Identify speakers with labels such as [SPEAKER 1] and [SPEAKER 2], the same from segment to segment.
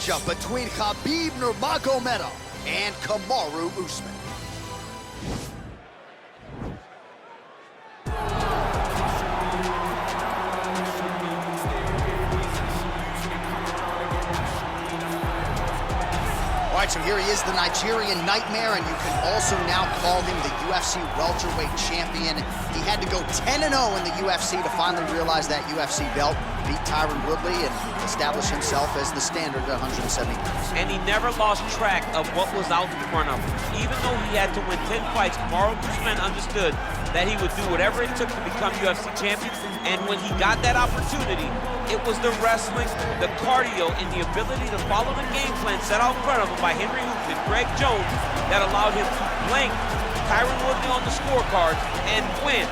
[SPEAKER 1] matchup between Khabib Nurmagomedov and Kamaru Usman. All right, so here he is, the Nigerian Nightmare, and you can also now call him the UFC welterweight champion. He had to go 10-0 in the UFC to finally realize that UFC belt, beat Tyron Woodley, and establish himself as the standard at 170 pounds.
[SPEAKER 2] And he never lost track of what was out in front of him. Even though he had to win 10 fights, Kamaru Usman understood that he would do whatever it took to become UFC champion. And when he got that opportunity, it was the wrestling, the cardio, and the ability to follow the game plan set out in front of him by Henry Hoops and Greg Jones that allowed him to blank Tyron Woodley on the scorecards and win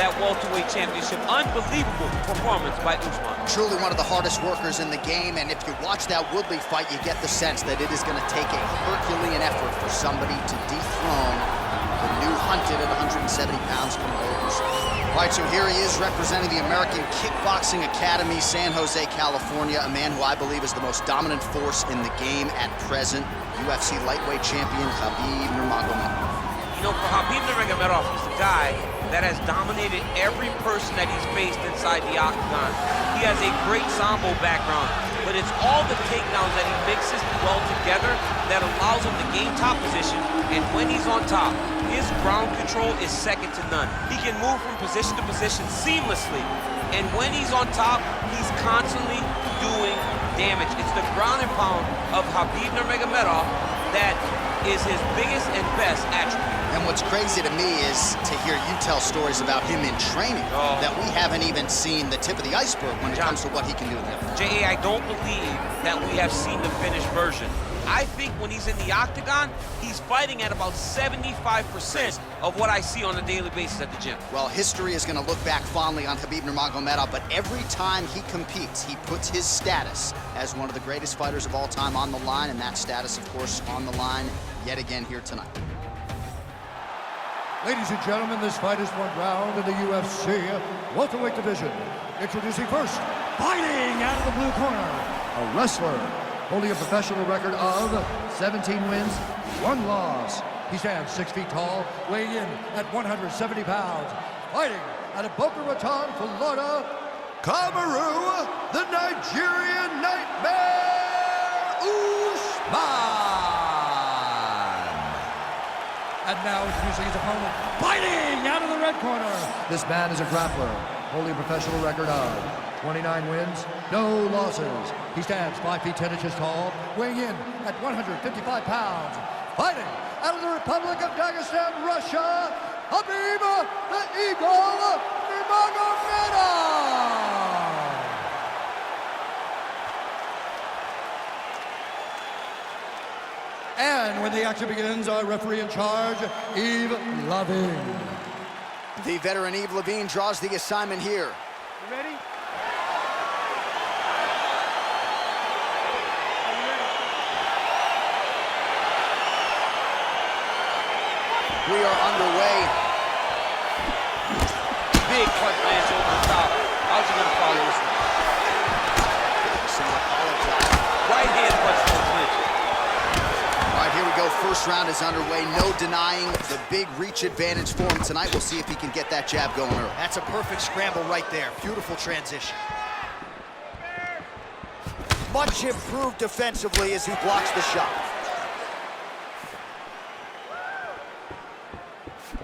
[SPEAKER 2] that welterweight championship. Unbelievable performance by Usman.
[SPEAKER 1] Truly one of the hardest workers in the game, and if you watch that Woodley fight, you get the sense that it is going to take a Herculean effort for somebody to dethrone the new hunted at 170 pounds Kamaru Usman. All right, so here he is representing the American Kickboxing Academy, San Jose, California, a man who I believe is the most dominant force in the game at present, UFC lightweight champion Khabib Nurmagomedov.
[SPEAKER 2] You know, for Khabib Nurmagomedov, he's a guy that has dominated every person that he's faced inside the octagon. He has a great Sambo background, but it's all the takedowns that he mixes well together that allows him to gain top position, and when he's on top, his ground control is second to none. He can move from position to position seamlessly, and when he's on top, he's constantly doing damage. It's the ground and pound of Khabib Nurmagomedov that is his biggest and best attribute.
[SPEAKER 1] And what's crazy to me is to hear you tell stories about him in training that we haven't even seen the tip of the iceberg when it comes to what he can do in the octagon.
[SPEAKER 2] J.A., I don't believe that we have seen the finished version. I think when he's in the octagon, he's fighting at about 75% of what I see on a daily basis at the gym.
[SPEAKER 1] Well, history is going to look back fondly on Khabib Nurmagomedov, but every time he competes, he puts his status as one of the greatest fighters of all time on the line, and that status, of course, on the line yet again here tonight.
[SPEAKER 3] Ladies and gentlemen, this fight is one round in the UFC welterweight division. Introducing first, fighting out of the blue corner, a wrestler holding a professional record of 17 wins, 1 loss. He stands 6 feet tall, weighing in at 170 pounds. Fighting out of Boca Raton, Florida, Kamaru, the Nigerian Nightmare Usman. And now introducing his opponent, fighting out of the red corner. This man is a grappler, holding a professional record of 29 wins, no losses. He stands 5 feet 10 inches tall, weighing in at 155 pounds. Fighting out of the Republic of Dagestan, Russia, Khabib the Eagle Nurmagomedov. And when the action begins, our referee in charge, Yves Lavigne.
[SPEAKER 1] The veteran Yves Lavigne draws the assignment here.
[SPEAKER 4] You ready?
[SPEAKER 1] We are underway.
[SPEAKER 2] Big punch lands over the top. How's he gonna follow this one? Right hand punch to the clinch.
[SPEAKER 1] All right, here we go. First round is underway. No denying the big reach advantage for him tonight. We'll see if he can get that jab going early. That's a perfect scramble right there. Beautiful transition. Much improved defensively as he blocks the shot.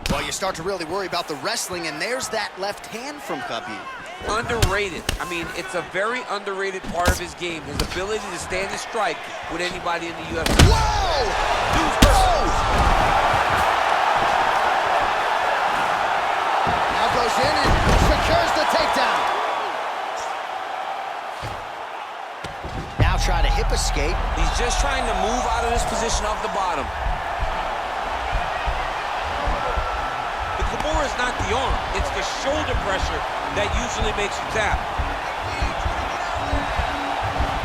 [SPEAKER 1] Well, you start to really worry about the wrestling, and there's that left hand from Khabib.
[SPEAKER 2] Underrated. I mean, it's a very underrated part of his game. His ability to stand and strike with anybody in the UFC.
[SPEAKER 1] Whoa! Now goes in and secures the takedown. Now trying to hip escape.
[SPEAKER 2] He's just trying to move out of this position off the bottom. The Kimura is not the arm. It's the shoulder pressure that usually makes you tap.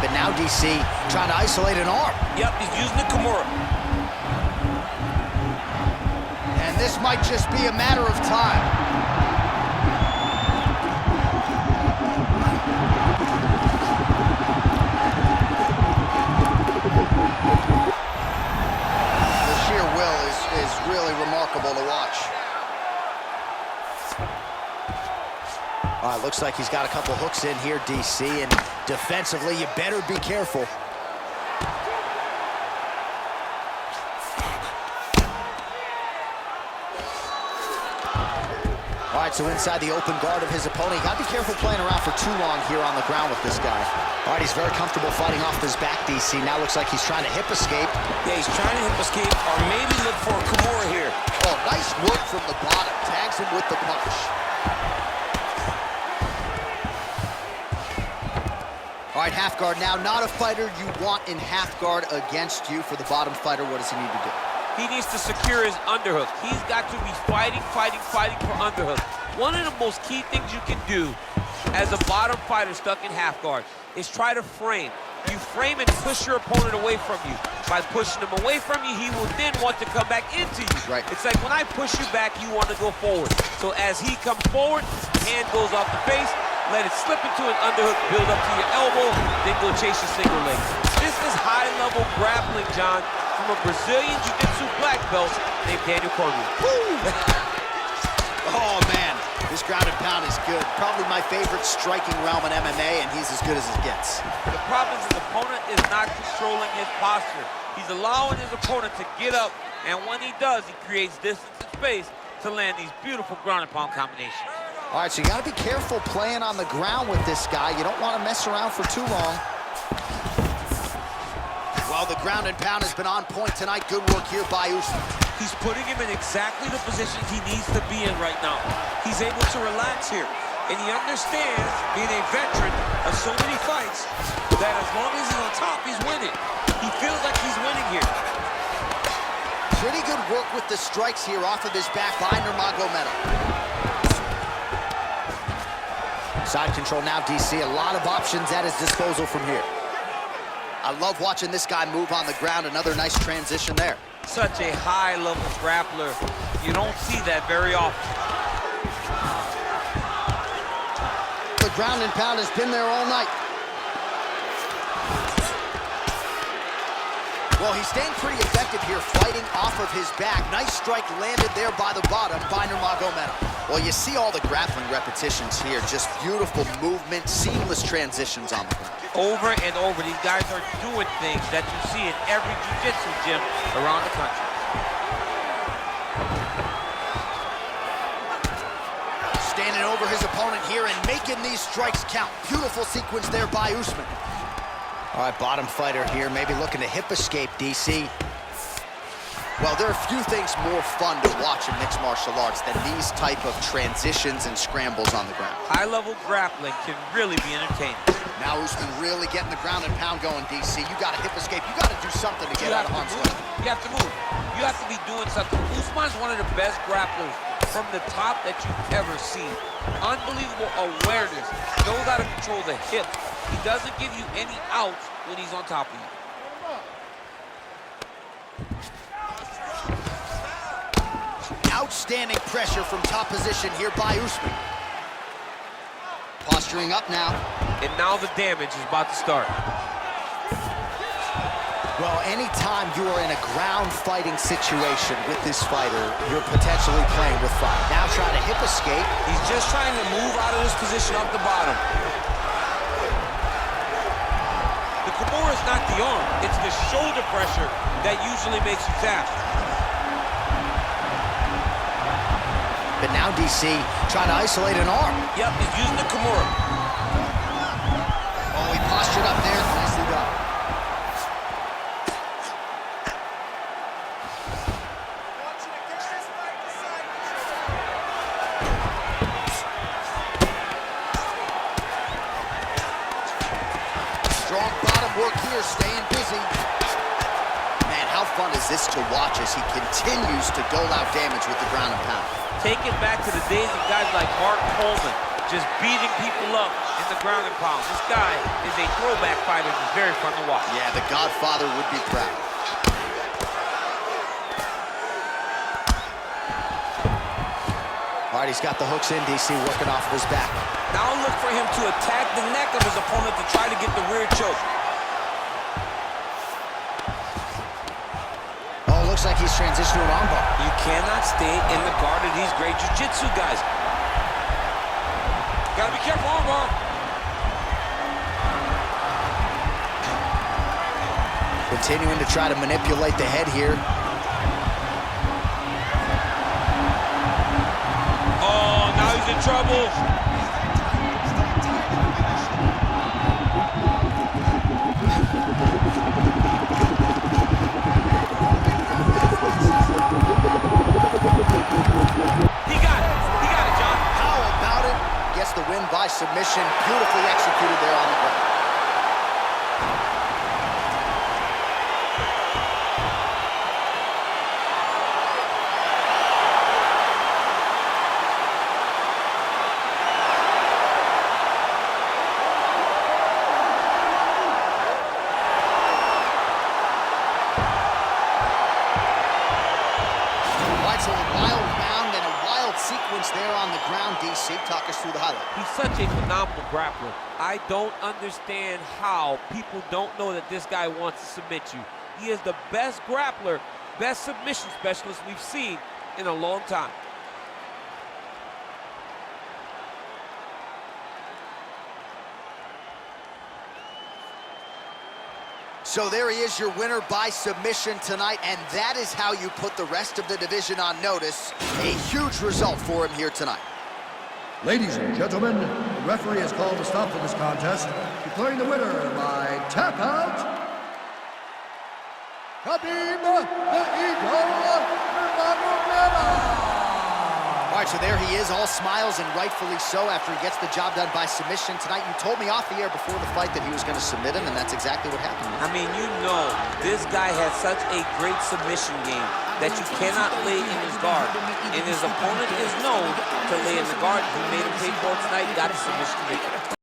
[SPEAKER 1] But now DC trying to isolate an arm.
[SPEAKER 2] Yep, he's using the Kimura.
[SPEAKER 1] And this might just be a matter of time. looks like he's got a couple hooks in here, DC, and defensively, you better be careful. All right, so inside the open guard of his opponent. You gotta be careful playing around for too long here on the ground with this guy. All right, he's very comfortable fighting off his back, DC. Now looks like he's trying to hip escape.
[SPEAKER 4] Yeah, he's trying to hip escape or maybe look for a Kimura here.
[SPEAKER 1] Oh, nice work from the bottom. Tags him with the punch. All right, half guard now. Not a fighter you want in half guard against you. For the bottom fighter, what does he need to do?
[SPEAKER 2] He needs to secure his underhook. He's got to be fighting for underhook. One of the most key things you can do as a bottom fighter stuck in half guard is try to frame. You frame and push your opponent away from you. By pushing him away from you, he will then want to come back into you.
[SPEAKER 1] Right.
[SPEAKER 2] It's like when I push you back, you want to go forward. So as he comes forward, hand goes off the face, let it slip into an underhook, build up to your elbow, then go chase your single leg. This is high-level grappling, John, from a Brazilian Jiu-Jitsu black belt named Daniel Cormier.
[SPEAKER 1] Oh, man, this ground and pound is good. Probably my favorite striking realm in MMA, and he's as good as it gets.
[SPEAKER 2] The problem is his opponent is not controlling his posture. He's allowing his opponent to get up, and when he does, he creates distance and space to land these beautiful ground and pound combinations.
[SPEAKER 1] All right, so you got to be careful playing on the ground with this guy. You don't want to mess around for too long. Well, the ground and pound has been on point tonight. Good work here by Usman.
[SPEAKER 4] He's putting him in exactly the position he needs to be in right now. He's able to relax here. And he understands, being a veteran of so many fights, that as long as he's on top, he's winning. He feels like he's winning here.
[SPEAKER 1] Pretty good work with the strikes here off of his back by Nurmagomedov. Side control now, DC. A lot of options at his disposal from here. I love watching this guy move on the ground. Another nice transition there.
[SPEAKER 2] Such a high-level grappler. You don't see that very often.
[SPEAKER 1] The ground and pound has been there all night. Well, he's staying pretty effective here, fighting off of his back. Nice strike landed there by the bottom by Nurmagomedov. Well, you see all the grappling repetitions here. Just beautiful movement, seamless transitions on the ground.
[SPEAKER 2] Over and over, these guys are doing things that you see in every jiu-jitsu gym around the country.
[SPEAKER 1] Standing over his opponent here and making these strikes count. Beautiful sequence there by Usman. All right, bottom fighter here, maybe looking to hip escape, DC. Well, there are few things more fun to watch in mixed martial arts than these type of transitions and scrambles on the ground.
[SPEAKER 2] High-level grappling can really be entertaining.
[SPEAKER 1] Now Usman really getting the ground and pound going, DC. You got to hip escape. You got to do something to get out of harm's way.
[SPEAKER 2] You have to move. You have to be doing something. Usman's one of the best grapplers from the top that you've ever seen. Unbelievable awareness. Knows how to control the hips. He doesn't give you any outs when he's on top of you.
[SPEAKER 1] Outstanding pressure from top position here by Usman. Posturing up now.
[SPEAKER 2] And now the damage is about to start.
[SPEAKER 1] Well, anytime you are in a ground fighting situation with this fighter, you're potentially playing with fire. Now trying to hip escape.
[SPEAKER 4] He's just trying to move out of this position up the bottom.
[SPEAKER 2] The Kimura is not the arm. It's the shoulder pressure that usually makes you tap.
[SPEAKER 1] But now DC trying to isolate an arm.
[SPEAKER 4] Yep, he's using the Kimura.
[SPEAKER 1] Oh, he postured up there. Nicely done. Strong bottom work here, staying busy. Man, how fun is this to watch as he continues to dole out damage with the ground and pound.
[SPEAKER 2] Take it back to the days of guys like Mark Coleman, just beating people up in the ground and pound. This guy is a throwback fighter. It's very fun to watch.
[SPEAKER 1] Yeah, the Godfather would be proud. All right, he's got the hooks in, DC, working off of his back.
[SPEAKER 4] Now look for him to attack the neck of his opponent to try to get the rear choke.
[SPEAKER 1] Oh, looks like he's transitioned to an armbar.
[SPEAKER 4] You cannot stay in the guard of these great jiu-jitsu guys. Gotta be careful, armbar.
[SPEAKER 1] Continuing to try to manipulate the head here.
[SPEAKER 4] Oh, now he's in trouble.
[SPEAKER 2] He got it, John.
[SPEAKER 1] How about it? Gets the win by submission. Beautifully executed there on the ground. It's a wild round and a wild sequence there on the ground, DC. Talk us through the highlight.
[SPEAKER 2] He's such a phenomenal grappler. I don't understand how people don't know that this guy wants to submit you. He is the best grappler, best submission specialist we've seen in a long time.
[SPEAKER 1] So there he is, your winner by submission tonight, and that is how you put the rest of the division on notice. A huge result for him here tonight.
[SPEAKER 3] Ladies and gentlemen, the referee has called a stop to this contest, declaring the winner by tap out, Khabib the Eagle Nurmagomedov.
[SPEAKER 1] All right, so there he is, all smiles, and rightfully so after he gets the job done by submission tonight. You told me off the air before the fight that he was going to submit him, and that's exactly what happened.
[SPEAKER 2] I mean, you know, this guy has such a great submission game that you cannot lay in his guard. And his opponent is known to lay in the guard. He made him pay for it tonight, got his submission victory.